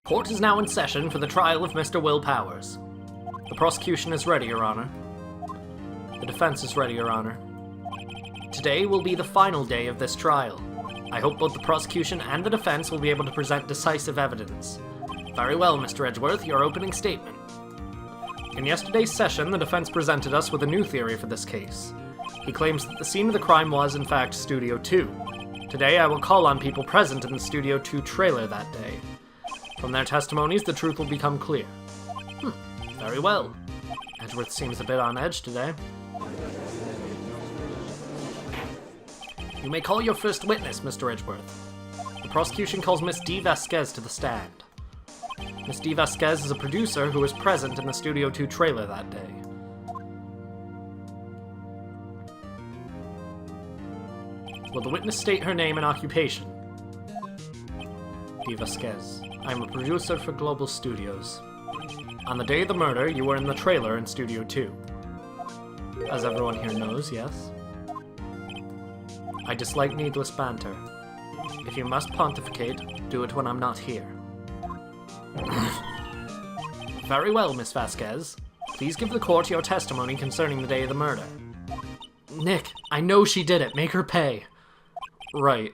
Court is now in session for the trial of Mr. Will Powers. The prosecution is ready, Your Honor. The defense is ready, Your Honor. Today will be the final day of this trial. I hope both the prosecution and the defense will be able to present decisive evidence. Very well, Mr. Edgeworth, your opening statement. In yesterday's session, the defense presented us with a new theory for this case. He claims that the scene of the crime was, in fact, Studio 2. Today, I will call on people present in the Studio 2 trailer that day. From their testimonies, the truth will become clear. Very well. Edgeworth seems a bit on edge today. You may call your first witness, Mr. Edgeworth. The prosecution calls Miss Dee Vasquez to the stand. Miss Dee Vasquez is a producer who was present in the Studio 2 trailer that day. Will the witness state her name and occupation? Dee Vasquez. I am a producer for Global Studios. On the day of the murder, you were in the trailer in Studio 2. As everyone here knows, yes? I dislike needless banter. If you must pontificate, do it when I'm not here. Very well, Miss Vasquez. Please give the court your testimony concerning the day of the murder. Nick, I know she did it. Make her pay. Right.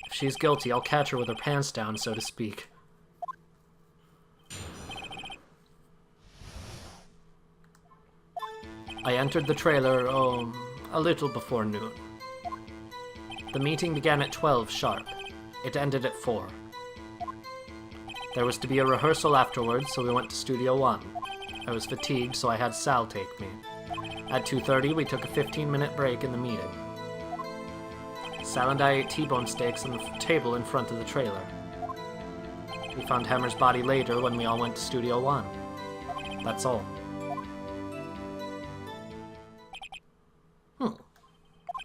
If she's guilty, I'll catch her with her pants down, so to speak. I entered the trailer, a little before noon. The meeting began at 12 sharp. It ended at 4. There was to be a rehearsal afterwards, so we went to Studio 1. I was fatigued, so I had Sal take me. At 2:30, we took a 15-minute break in the meeting. Sal and I ate T-bone steaks on the table in front of the trailer. We found Hammer's body later when we all went to Studio 1. That's all.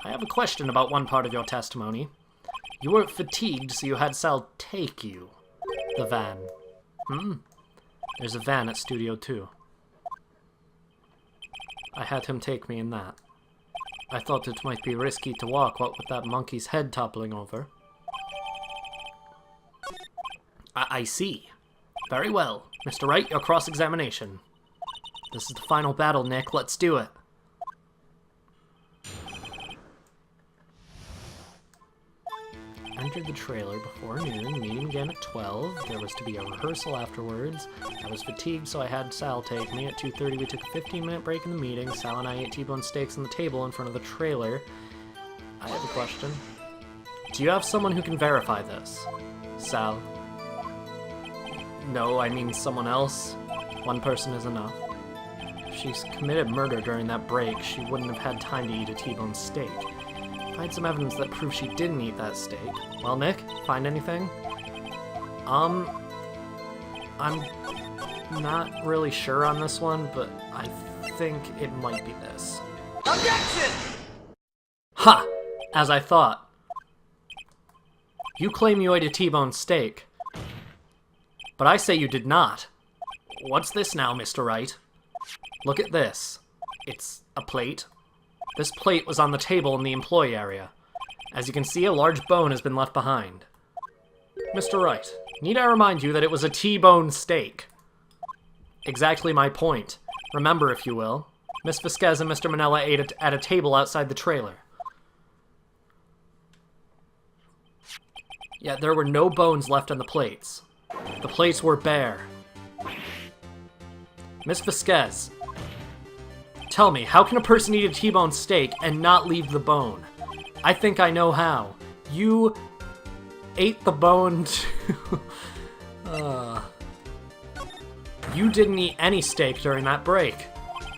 I have a question about one part of your testimony. You were fatigued, so you had Sal take you. The van. There's a van at Studio 2. I had him take me in that. I thought it might be risky to walk, what with that monkey's head toppling over. I see. Very well. Mr. Wright, your cross-examination. This is the final battle, Nick. Let's do it. Entered the trailer before noon, meeting began at 12, there was to be a rehearsal afterwards. I was fatigued, so I had Sal take me. At 2:30 we took a 15-minute break in the meeting. Sal and I ate T-bone steaks on the table in front of the trailer. I have a question. Do you have someone who can verify this? Sal. No, I mean someone else. One person is enough. If she's committed murder during that break, she wouldn't have had time to eat a T-bone steak. Find some evidence that proves she didn't eat that steak. Well, Nick, find anything? I'm not really sure on this one, but I think it might be this. Objection! Ha! As I thought. You claim you ate a T-bone steak, but I say you did not. What's this now, Mr. Wright? Look at this. It's a plate. This plate was on the table in the employee area. As you can see, a large bone has been left behind. Mr. Wright, need I remind you that it was a T-bone steak? Exactly my point. Remember, if you will, Miss Vasquez and Mr. Manella ate at a table outside the trailer. Yet there were no bones left on the plates. The plates were bare. Miss Vasquez, tell me, how can a person eat a T-bone steak and not leave the bone? I think I know how. You ate the bone too. You didn't eat any steak during that break.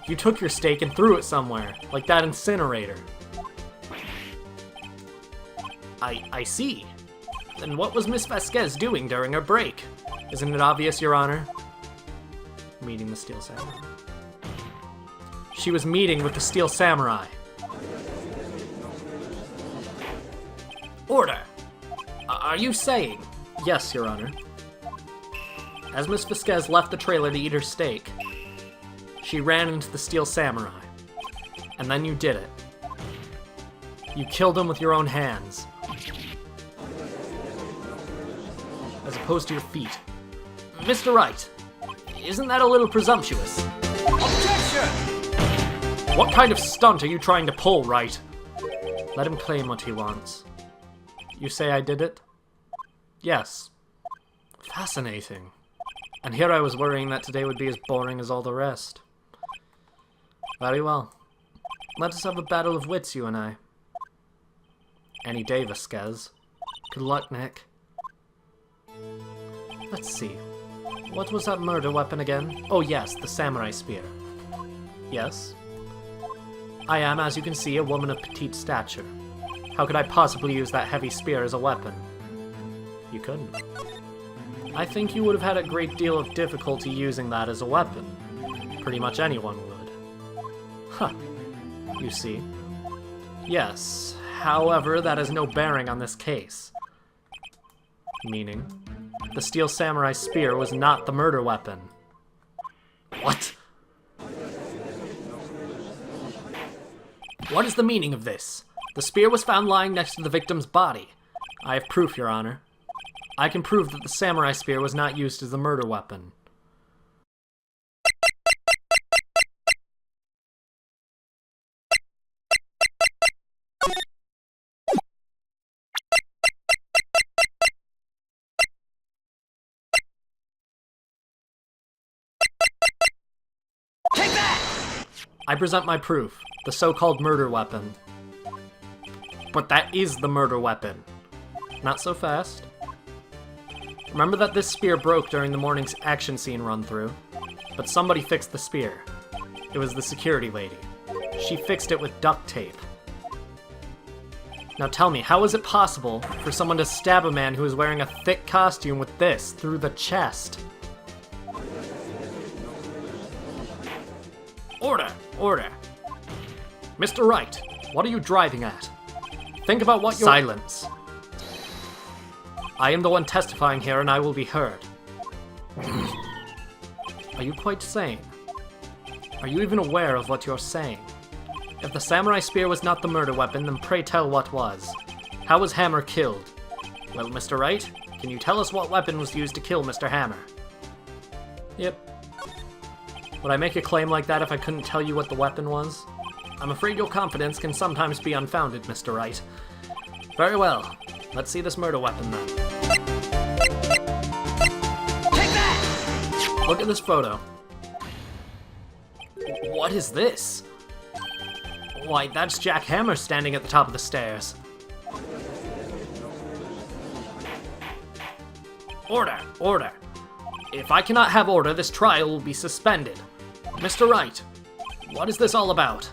You took your steak and threw it somewhere, like that incinerator. I see. Then what was Miss Vasquez doing during her break? Isn't it obvious, Your Honor? Meeting the Steel Samurai. She was meeting with the Steel Samurai. Order! Are you saying? Yes, Your Honor. As Miss Vasquez left the trailer to eat her steak, she ran into the Steel Samurai. And then you did it. You killed him with your own hands. As opposed to your feet. Mr. Wright, isn't that a little presumptuous? Objection! What kind of stunt are you trying to pull, Wright? Let him claim what he wants. You say I did it? Yes. Fascinating. And here I was worrying that today would be as boring as all the rest. Very well. Let us have a battle of wits, you and I. Any day, Vasquez. Good luck, Nick. Let's see. What was that murder weapon again? Oh yes, the samurai spear. Yes? I am, as you can see, a woman of petite stature. How could I possibly use that heavy spear as a weapon? You couldn't. I think you would have had a great deal of difficulty using that as a weapon. Pretty much anyone would. Huh. You see? Yes. However, that has no bearing on this case. Meaning? The steel samurai spear was not the murder weapon. What? What is the meaning of this? The spear was found lying next to the victim's body. I have proof, Your Honor. I can prove that the samurai spear was not used as the murder weapon. Take that! I present my proof, the so-called murder weapon. But that is the murder weapon. Not so fast. Remember that this spear broke during the morning's action scene run-through, but somebody fixed the spear. It was the security lady. She fixed it with duct tape. Now tell me, how is it possible for someone to stab a man who is wearing a thick costume with this through the chest? Order! Order! Mr. Wright, what are you driving at? Think about what you're— Silence. I am the one testifying here, and I will be heard. Are you quite sane? Are you even aware of what you're saying? If the samurai spear was not the murder weapon, then pray tell what was. How was Hammer killed? Well, Mr. Wright, can you tell us what weapon was used to kill Mr. Hammer? Yep. Would I make a claim like that if I couldn't tell you what the weapon was? I'm afraid your confidence can sometimes be unfounded, Mr. Wright. Very well. Let's see this murder weapon, then. Take that! Look at this photo. What is this? Why, that's Jack Hammer standing at the top of the stairs. Order! Order! If I cannot have order, this trial will be suspended. Mr. Wright, what is this all about?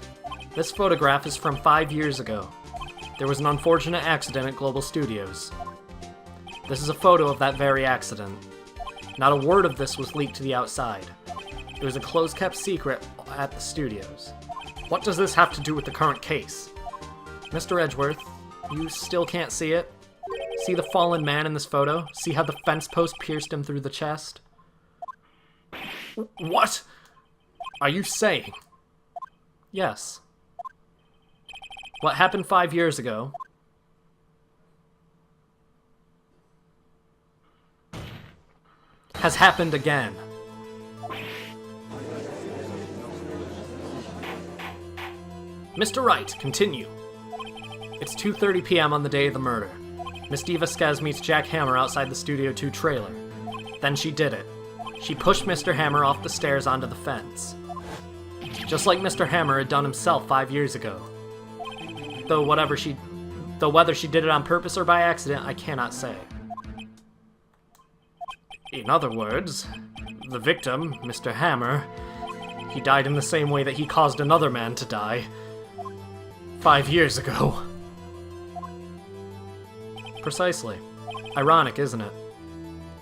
This photograph is from 5 years ago. There was an unfortunate accident at Global Studios. This is a photo of that very accident. Not a word of this was leaked to the outside. It was a close-kept secret at the studios. What does this have to do with the current case? Mr. Edgeworth, you still can't see it? See the fallen man in this photo? See how the fence post pierced him through the chest? What are you saying? Yes. What happened 5 years ago has happened again. Mr. Wright, continue. It's 2:30 p.m. on the day of the murder. Miss Dee Vasquez meets Jack Hammer outside the Studio 2 trailer. Then she did it. She pushed Mr. Hammer off the stairs onto the fence. Just like Mr. Hammer had done himself 5 years ago. Though whether she did it on purpose or by accident, I cannot say. In other words, the victim, Mr. Hammer, he died in the same way that he caused another man to die 5 years ago. Precisely. Ironic, isn't it?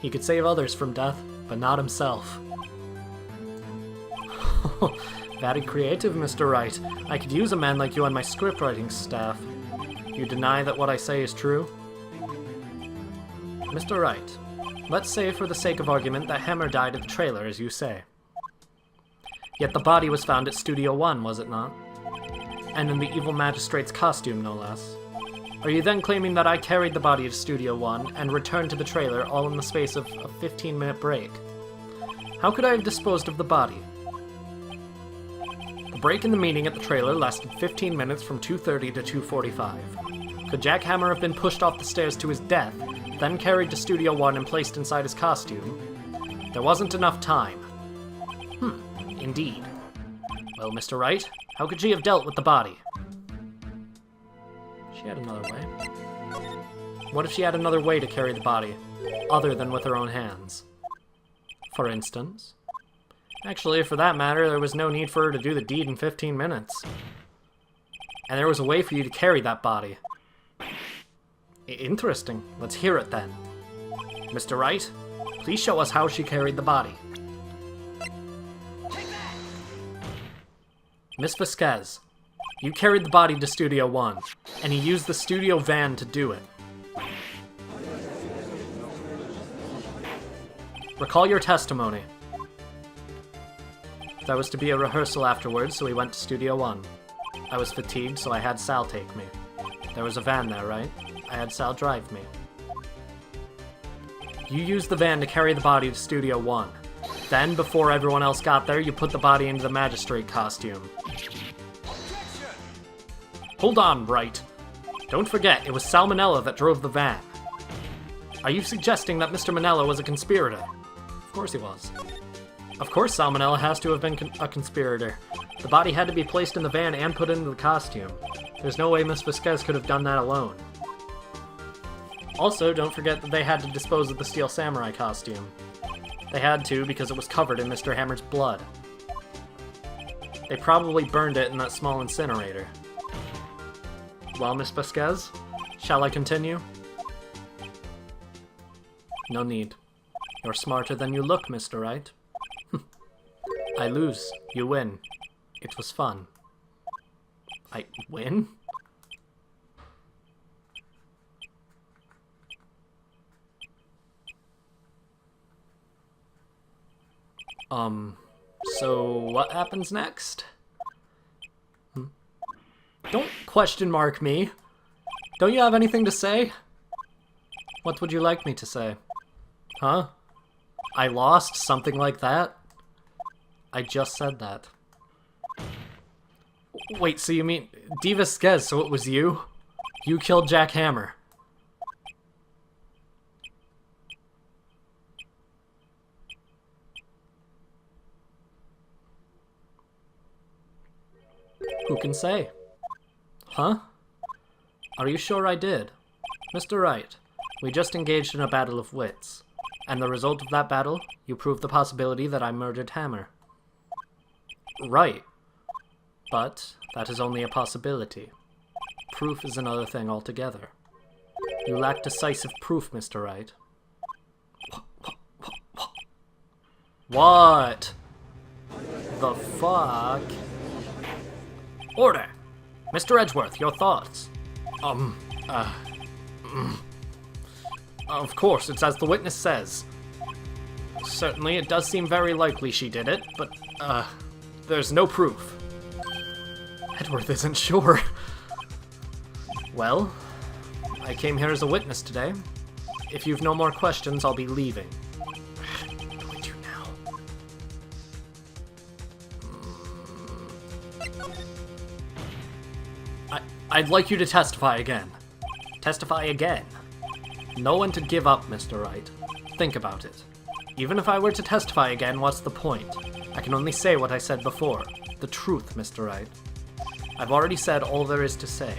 He could save others from death, but not himself. Very creative, Mr. Wright. I could use a man like you on my scriptwriting staff. You deny that what I say is true? Mr. Wright, let's say for the sake of argument that Hammer died at the trailer, as you say. Yet the body was found at Studio 1, was it not? And in the evil magistrate's costume, no less. Are you then claiming that I carried the body to Studio 1 and returned to the trailer all in the space of a 15-minute break? How could I have disposed of the body? The break in the meeting at the trailer lasted 15 minutes from 2:30 to 2:45. Could Jack Hammer have been pushed off the stairs to his death, then carried to Studio One and placed inside his costume? There wasn't enough time. Indeed. Well, Mr. Wright, how could she have dealt with the body? She had another way. What if she had another way to carry the body, other than with her own hands? For instance? Actually, for that matter, there was no need for her to do the deed in 15 minutes. And there was a way for you to carry that body. Interesting. Let's hear it then. Mr. Wright, please show us how she carried the body. Miss Vasquez, you carried the body to Studio One, and you used the studio van to do it. Recall your testimony. That was to be a rehearsal afterwards, so we went to Studio One. I was fatigued, so I had Sal take me. There was a van there, right? I had Sal drive me. You used the van to carry the body to Studio One. Then, before everyone else got there, you put the body into the magistrate costume. Hold on, Wright. Don't forget, it was Salmonella that drove the van. Are you suggesting that Mr. Manella was a conspirator? Of course he was. Of course Salmonella has to have been a conspirator. The body had to be placed in the van and put into the costume. There's no way Miss Vasquez could have done that alone. Also, don't forget that they had to dispose of the Steel Samurai costume. They had to because it was covered in Mr. Hammer's blood. They probably burned it in that small incinerator. Well, Miss Vasquez, shall I continue? No need. You're smarter than you look, Mr. Wright. I lose. You win. It was fun. I win? So what happens next? Don't question mark me. Don't you have anything to say? What would you like me to say? Huh? I lost? Something like that? I just said that. Wait, so you mean Dee Vasquez, so it was you? You killed Jack Hammer. Who can say? Huh? Are you sure I did? Mr. Wright, we just engaged in a battle of wits. And the result of that battle, you proved the possibility that I murdered Hammer. Right. But that is only a possibility. Proof is another thing altogether. You lack decisive proof, Mr. Wright. What? The fuck? Order! Mr. Edgeworth, your thoughts? Of course, it's as the witness says. Certainly, it does seem very likely she did it, but, there's no proof. Edgeworth isn't sure. Well, I came here as a witness today. If you've no more questions, I'll be leaving. What do we do now? I'd like you to testify again. Testify again. Know when to give up, Mr. Wright. Think about it. Even if I were to testify again, what's the point? I can only say what I said before. The truth, Mr. Wright. I've already said all there is to say.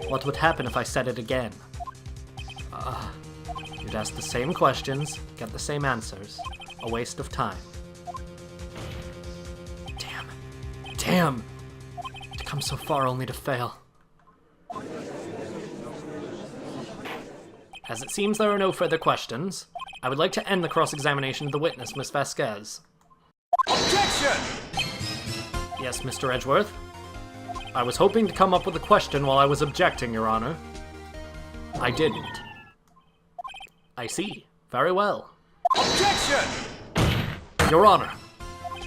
What would happen if I said it again? You'd ask the same questions, get the same answers. A waste of time. Damn. Damn! To come so far only to fail. As it seems there are no further questions, I would like to end the cross-examination of the witness, Miss Vasquez. Objection! Yes, Mr. Edgeworth? I was hoping to come up with a question while I was objecting, Your Honor. I didn't. I see. Very well. Objection! Your Honor,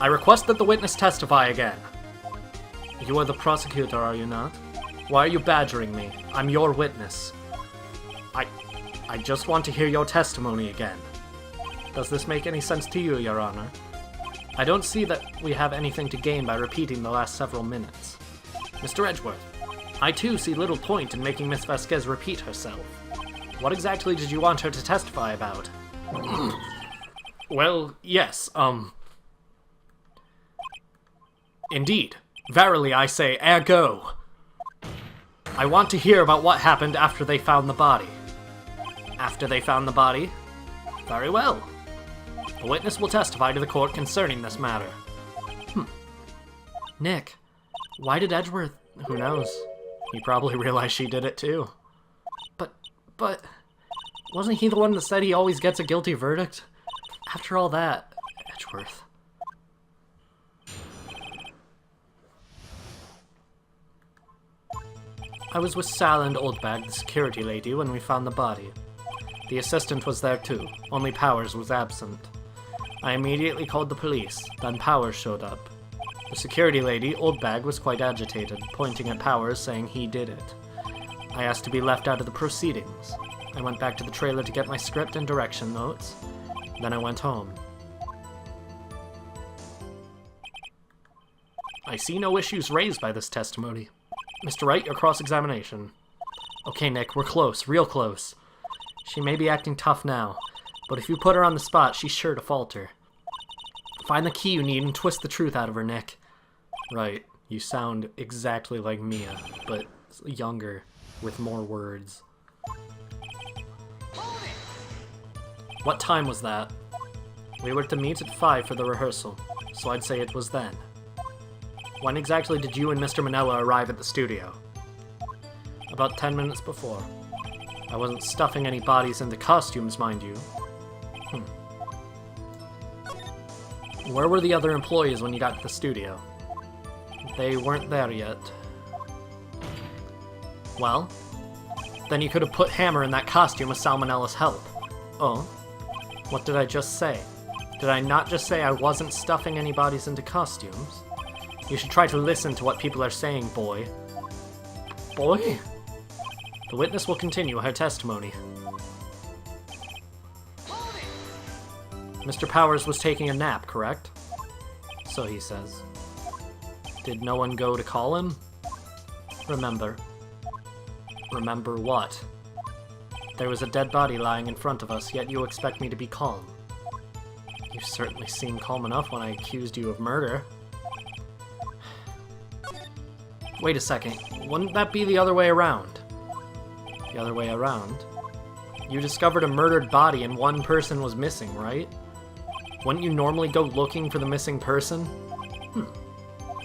I request that the witness testify again. You are the prosecutor, are you not? Why are you badgering me? I'm your witness. I just want to hear your testimony again. Does this make any sense to you, Your Honor? I don't see that we have anything to gain by repeating the last several minutes. Mr. Edgeworth, I too see little point in making Miss Vasquez repeat herself. What exactly did you want her to testify about? Well, yes, Indeed. Verily I say, ergo. I want to hear about what happened after they found the body. After they found the body? Very well. The witness will testify to the court concerning this matter. Nick, why did Edgeworth... Who knows? He probably realized she did it too. But... Wasn't he the one that said he always gets a guilty verdict? After all that, Edgeworth... I was with Sal and Oldbag, the security lady, when we found the body. The assistant was there too, only Powers was absent. I immediately called the police, then Powers showed up. The security lady, Oldbag, was quite agitated, pointing at Powers, saying he did it. I asked to be left out of the proceedings. I went back to the trailer to get my script and direction notes. Then I went home. I see no issues raised by this testimony. Mr. Wright, your cross-examination. Okay, Nick, we're close, real close. She may be acting tough now, but if you put her on the spot, she's sure to falter. Find the key you need and twist the truth out of her, Nick. Right, you sound exactly like Mia, but younger, with more words. What time was that? We were to meet at 5 for the rehearsal, so I'd say it was then. When exactly did you and Mr. Manella arrive at the studio? About 10 minutes before. I wasn't stuffing any bodies into costumes, mind you. Where were the other employees when you got to the studio? They weren't there yet. Well, then you could have put Hammer in that costume with Salmonella's help. Oh? What did I just say? Did I not just say I wasn't stuffing any bodies into costumes? You should try to listen to what people are saying, boy. Boy? The witness will continue her testimony. Mr. Powers was taking a nap, correct? So he says. Did no one go to call him? Remember. Remember what? There was a dead body lying in front of us, yet you expect me to be calm. You certainly seemed calm enough when I accused you of murder. Wait a second, wouldn't that be the other way around? The other way around? You discovered a murdered body and one person was missing, right? Wouldn't you normally go looking for the missing person?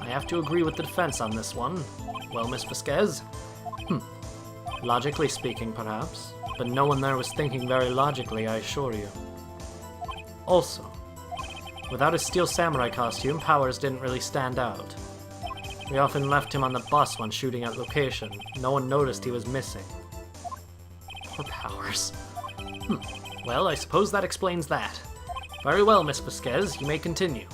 I have to agree with the defense on this one. Well, Miss Vasquez? Logically speaking, perhaps. But no one there was thinking very logically, I assure you. Also, without his steel samurai costume, Powers didn't really stand out. We often left him on the bus when shooting at location. No one noticed he was missing. Poor Powers. Well, I suppose that explains that. Very well, Miss Vasquez, you may continue.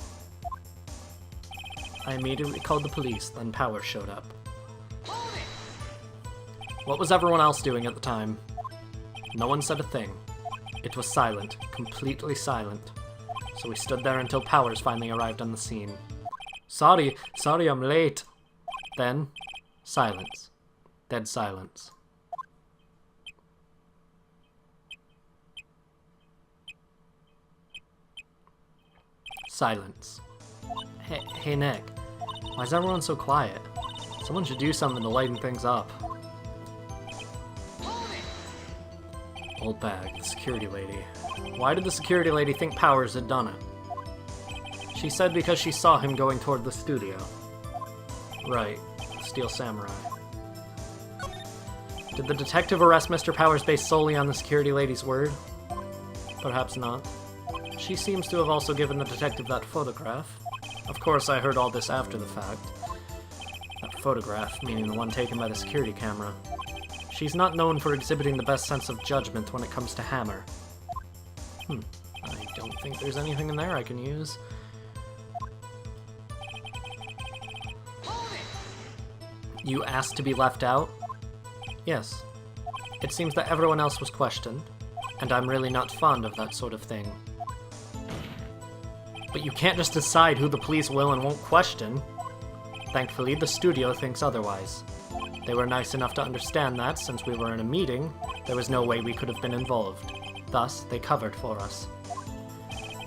I immediately called the police, then Powers showed up. What was everyone else doing at the time? No one said a thing. It was silent, completely silent. So we stood there until Powers finally arrived on the scene. Sorry, I'm late. Then, silence. Dead silence. Silence. Hey Nick, why is everyone so quiet? Someone should do something to lighten things up. Old bag, the security lady. Why did the security lady think Powers had done it? She said because she saw him going toward the studio. Right, Steel Samurai. Did the detective arrest Mr. Powers based solely on the security lady's word? Perhaps not. She seems to have also given the detective that photograph. Of course, I heard all this after the fact. That photograph, meaning the one taken by the security camera. She's not known for exhibiting the best sense of judgment when it comes to Hammer. I don't think there's anything in there I can use. You asked to be left out? Yes. It seems that everyone else was questioned, and I'm really not fond of that sort of thing. But you can't just decide who the police will and won't question. Thankfully, the studio thinks otherwise. They were nice enough to understand that, since we were in a meeting, there was no way we could have been involved. Thus, they covered for us.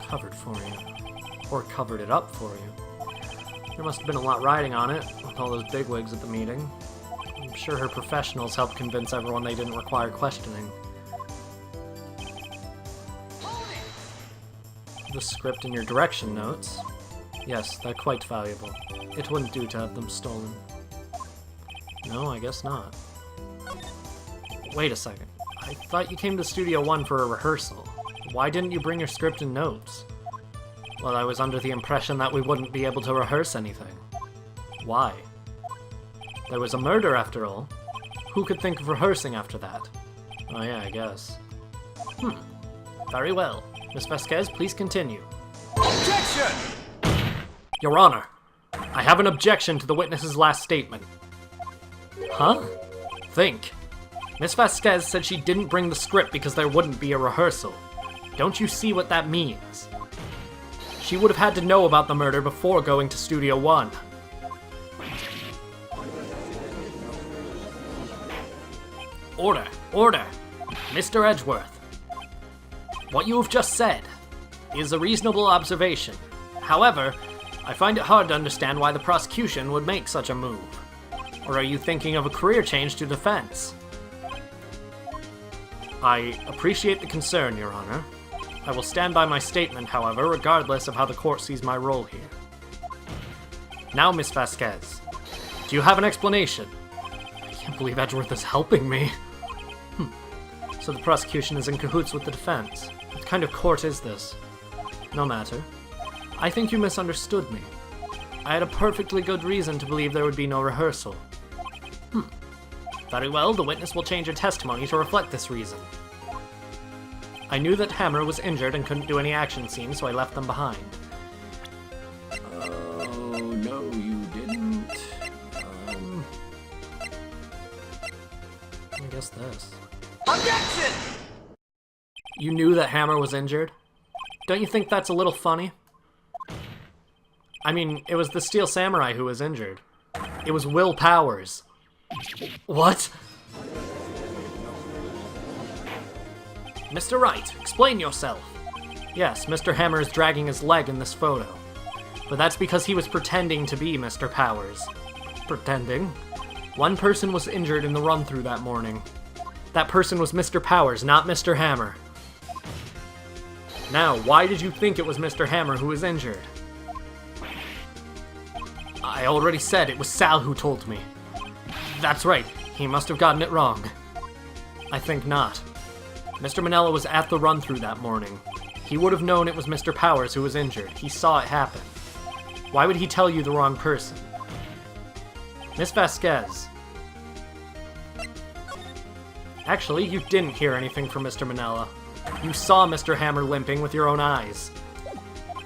Covered for you. Or covered it up for you. There must have been a lot riding on it, with all those bigwigs at the meeting. I'm sure her professionals helped convince everyone they didn't require questioning. The script and your direction notes. Yes, they're quite valuable. It wouldn't do to have them stolen. No, I guess not. Wait a second. I thought you came to Studio 1 for a rehearsal. Why didn't you bring your script and notes? Well, I was under the impression that we wouldn't be able to rehearse anything. Why? There was a murder, after all. Who could think of rehearsing after that? Oh yeah, I guess. Very well. Miss Vasquez, please continue. Objection! Your Honor, I have an objection to the witness's last statement. Huh? Think. Miss Vasquez said she didn't bring the script because there wouldn't be a rehearsal. Don't you see what that means? She would have had to know about the murder before going to Studio 1. Order! Order! Mr. Edgeworth. What you have just said is a reasonable observation. However, I find it hard to understand why the prosecution would make such a move. Or are you thinking of a career change to defense? I appreciate the concern, Your Honor. I will stand by my statement, however, regardless of how the court sees my role here. Now, Miss Vasquez, do you have an explanation? I can't believe Edgeworth is helping me. So the prosecution is in cahoots with the defense. What kind of court is this? No matter. I think you misunderstood me. I had a perfectly good reason to believe there would be no rehearsal. Very well, the witness will change her testimony to reflect this reason. I knew that Hammer was injured and couldn't do any action scenes, so I left them behind. Oh, no, you didn't. I guess this. Objection! You knew that Hammer was injured? Don't you think that's a little funny? I mean, it was the Steel Samurai who was injured. It was Will Powers. What? Mr. Wright, explain yourself. Yes, Mr. Hammer is dragging his leg in this photo. But that's because he was pretending to be Mr. Powers. Pretending? One person was injured in the run-through that morning. That person was Mr. Powers, not Mr. Hammer. Now, why did you think it was Mr. Hammer who was injured? I already said it was Sal who told me. That's right, he must have gotten it wrong. I think not. Mr. Manella was at the run-through that morning. He would have known it was Mr. Powers who was injured. He saw it happen. Why would he tell you the wrong person? Miss Vasquez. Actually, you didn't hear anything from Mr. Manella. You saw Mr. Hammer limping with your own eyes.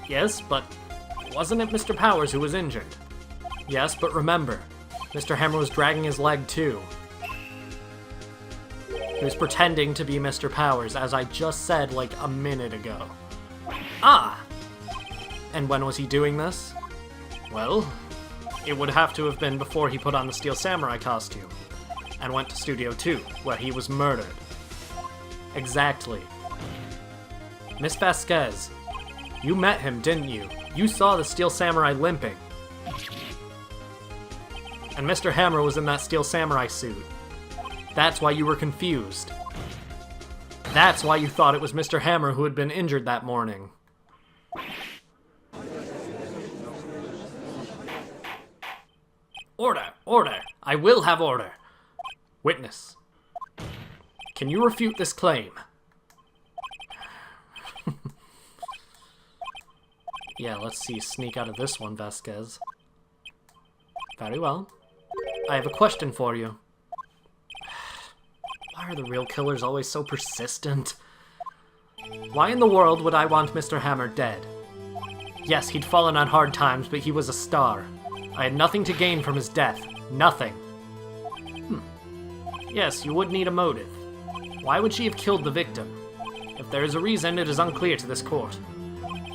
Yes, but wasn't it Mr. Powers who was injured? Yes, but remember, Mr. Hammer was dragging his leg too. He was pretending to be Mr. Powers, as I just said like a minute ago. Ah! And when was he doing this? Well, it would have to have been before he put on the Steel Samurai costume, and went to Studio 2, where he was murdered. Exactly. Miss Vasquez, you met him, didn't you? You saw the Steel Samurai limping. And Mr. Hammer was in that Steel Samurai suit. That's why you were confused. That's why you thought it was Mr. Hammer who had been injured that morning. Order! Order! I will have order! Witness. Can you refute this claim? Yeah, let's see. Sneak out of this one, Vasquez. Very well. I have a question for you. Why are the real killers always so persistent? Why in the world would I want Mr. Hammer dead? Yes, he'd fallen on hard times, but he was a star. I had nothing to gain from his death. Nothing. Yes, you would need a motive. Why would she have killed the victim? If there is a reason, it is unclear to this court.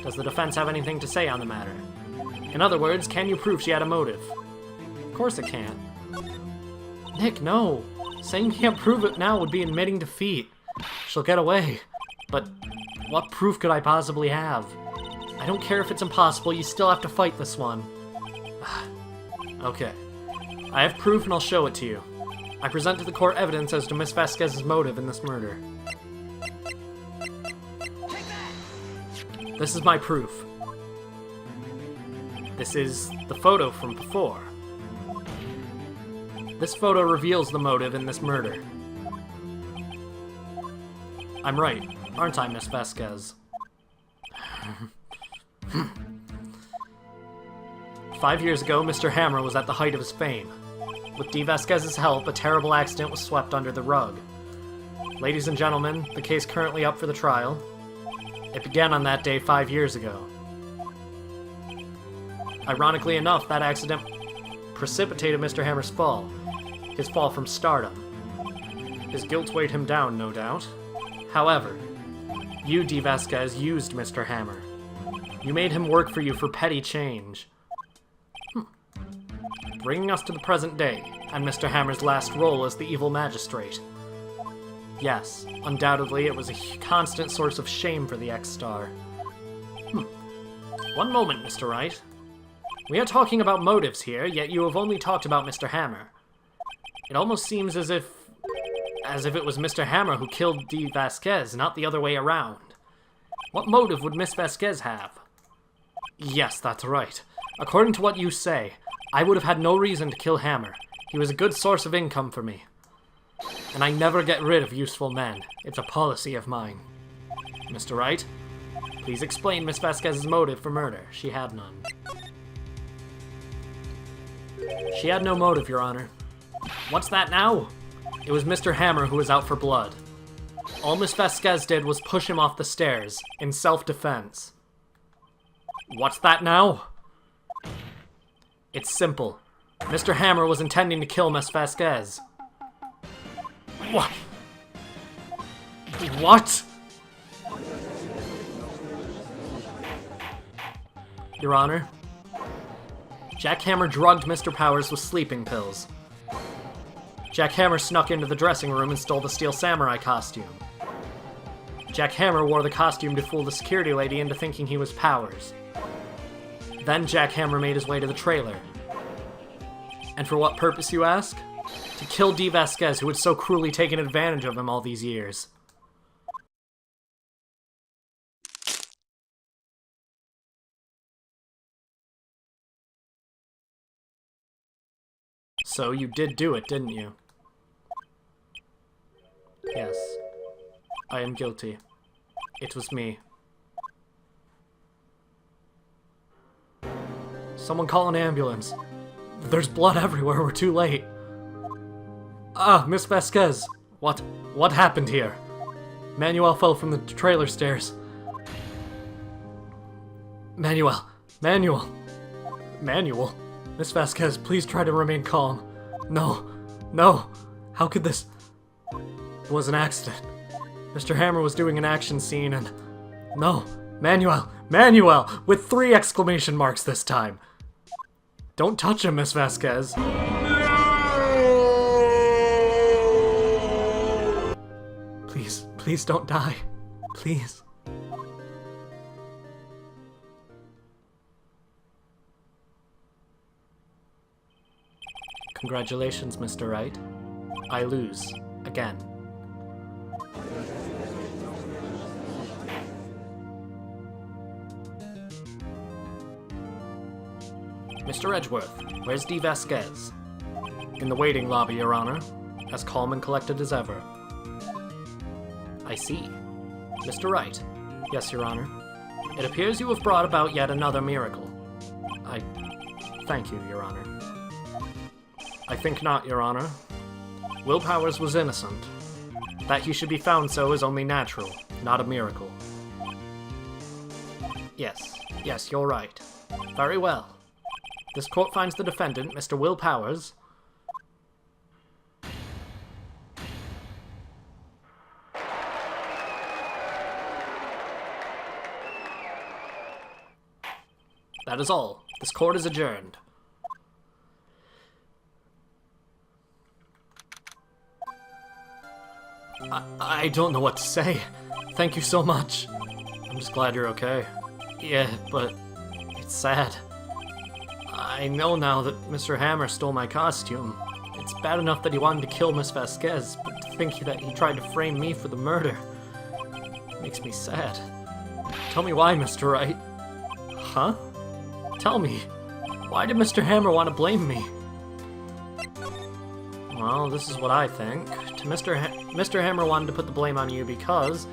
Does the defense have anything to say on the matter? In other words, can you prove she had a motive? Of course it can't. Nick, no. Saying you can't prove it now would be admitting defeat. She'll get away. But what proof could I possibly have? I don't care if it's impossible, you still have to fight this one. Okay. I have proof and I'll show it to you. I present to the court evidence as to Miss Vasquez's motive in this murder. This is my proof. This is the photo from before. This photo reveals the motive in this murder. I'm right, aren't I, Miss Vasquez? 5 years ago, Mr. Hammer was at the height of his fame. With Dee Vasquez's help, a terrible accident was swept under the rug. Ladies and gentlemen, the case currently up for the trial. It began on that day 5 years ago. Ironically enough, that accident precipitated Mr. Hammer's fall. His fall from stardom. His guilt weighed him down, no doubt. However, you, Dee Vasquez, used Mr. Hammer. You made him work for you for petty change. Bringing us to the present day, and Mr. Hammer's last role as the evil magistrate. Yes, undoubtedly it was a constant source of shame for the ex-star. One moment, Mr. Wright. We are talking about motives here, yet you have only talked about Mr. Hammer. It almost seems as if it was Mr. Hammer who killed Dee Vasquez, not the other way around. What motive would Miss Vasquez have? Yes, that's right. According to what you say, I would have had no reason to kill Hammer. He was a good source of income for me. And I never get rid of useful men. It's a policy of mine. Mr. Wright, please explain Miss Vasquez's motive for murder. She had none. She had no motive, Your Honor. What's that now? It was Mr. Hammer who was out for blood. All Miss Vasquez did was push him off the stairs, in self-defense. What's that now? It's simple. Mr. Hammer was intending to kill Miss Vasquez. What? What? Your Honor, Jack Hammer drugged Mr. Powers with sleeping pills. Jack Hammer snuck into the dressing room and stole the steel samurai costume. Jack Hammer wore the costume to fool the security lady into thinking he was Powers. Then Jack Hammer made his way to the trailer. And for what purpose, you ask? To kill Dee Vasquez, who had so cruelly taken advantage of him all these years. So you did do it, didn't you? Yes. I am guilty. It was me. Someone call an ambulance. There's blood everywhere, we're too late. Ah, Miss Vasquez. What happened here? Manuel fell from the trailer stairs. Manuel. Miss Vasquez, please try to remain calm. No. How could this... It was an accident. Mr. Hammer was doing an action scene and... No. Manuel! With 3 exclamation marks this time. Don't touch him, Miss Vasquez. Please don't die. Please. Congratulations, Mr. Wright. I lose. Again. Mr. Edgeworth, where's Dee Vasquez? In the waiting lobby, Your Honor. As calm and collected as ever. I see. Mr. Wright. Yes, Your Honor. It appears you have brought about yet another miracle. Thank you, Your Honor. I think not, Your Honor. Will Powers was innocent. That he should be found so is only natural, not a miracle. Yes, you're right. Very well. This court finds the defendant, Mr. Will Powers... That is all. This court is adjourned. I don't know what to say. Thank you so much. I'm just glad you're okay. Yeah, but it's sad. I know now that Mr. Hammer stole my costume. It's bad enough that he wanted to kill Miss Vasquez, but to think that he tried to frame me for the murder makes me sad. Tell me why, Mr. Wright. Huh? Tell me. Why did Mr. Hammer want to blame me? Well, this is what I think. Mr. Hammer wanted to put the blame on you because...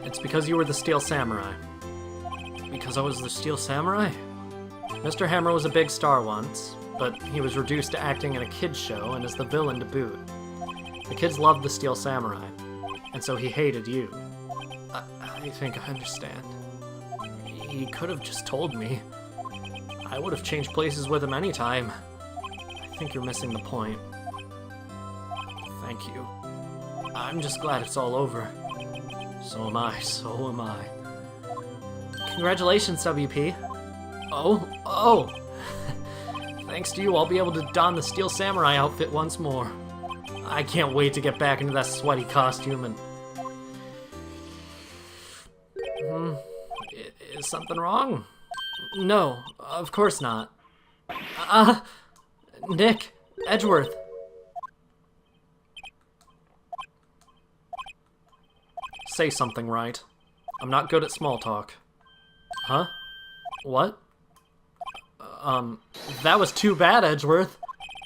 It's because you were the Steel Samurai. Because I was the Steel Samurai? Mr. Hammer was a big star once, but he was reduced to acting in a kids show and is the villain to boot. The kids loved the Steel Samurai, and so he hated you. I think I understand. He could have just told me. I would have changed places with him anytime. I think you're missing the point. Thank you. I'm just glad it's all over. So am I, so am I. Congratulations, WP. Oh! Thanks to you, I'll be able to don the Steel Samurai outfit once more. I can't wait to get back into that sweaty costume and... Is something wrong? No, of course not. Nick, Edgeworth. Say something, Wright. I'm not good at small talk. Huh? What? That was too bad, Edgeworth.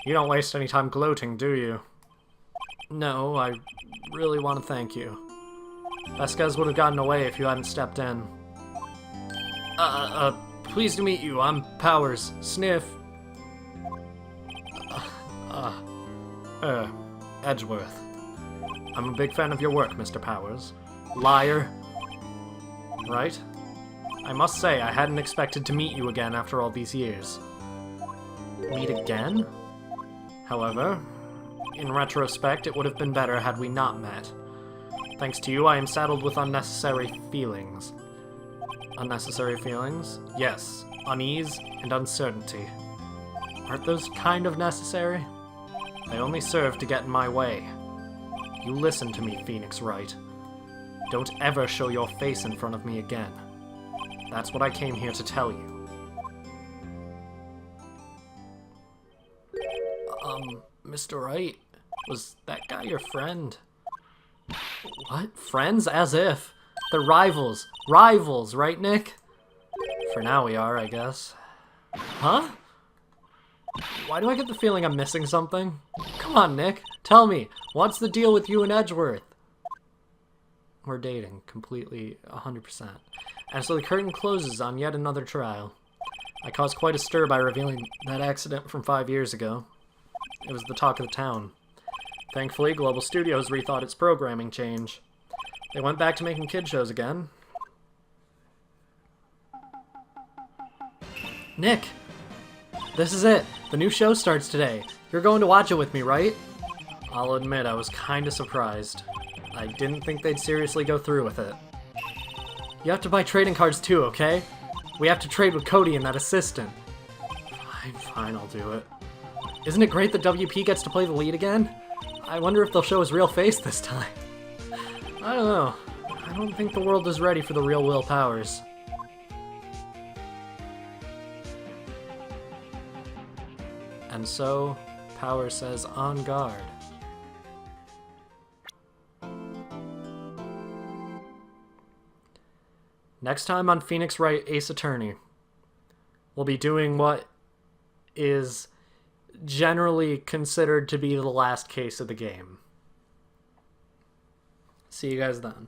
You don't waste any time gloating, do you? No, I really want to thank you. Vasquez would have gotten away if you hadn't stepped in. Pleased to meet you. I'm Powers. Sniff. Edgeworth. I'm a big fan of your work, Mr. Powers. Liar. Right? I must say, I hadn't expected to meet you again after all these years. Meet again? However, in retrospect, it would have been better had we not met. Thanks to you, I am saddled with unnecessary feelings. Unnecessary feelings? Yes. Unease and uncertainty. Aren't those kind of necessary? They only serve to get in my way. You listen to me, Phoenix Wright. Don't ever show your face in front of me again. That's what I came here to tell you. Mr. Wright, was that guy your friend? What? Friends? As if. They're rivals. Rivals, right, Nick? For now we are, I guess. Huh? Why do I get the feeling I'm missing something? Come on, Nick. Tell me. What's the deal with you and Edgeworth? We're dating. Completely 100%. And so the curtain closes on yet another trial. I caused quite a stir by revealing that accident from 5 years ago. It was the talk of the town. Thankfully, Global Studios rethought its programming change. They went back to making kid shows again. Nick! This is it! The new show starts today. You're going to watch it with me, right? I'll admit, I was kinda surprised. I didn't think they'd seriously go through with it. You have to buy trading cards too, okay? We have to trade with Cody and that assistant. Fine, I'll do it. Isn't it great that WP gets to play the lead again? I wonder if they'll show his real face this time. I don't know. I don't think the world is ready for the real Will Powers. And so, Powers says, on guard. Next time on Phoenix Wright Ace Attorney, we'll be doing what is generally considered to be the last case of the game. See you guys then.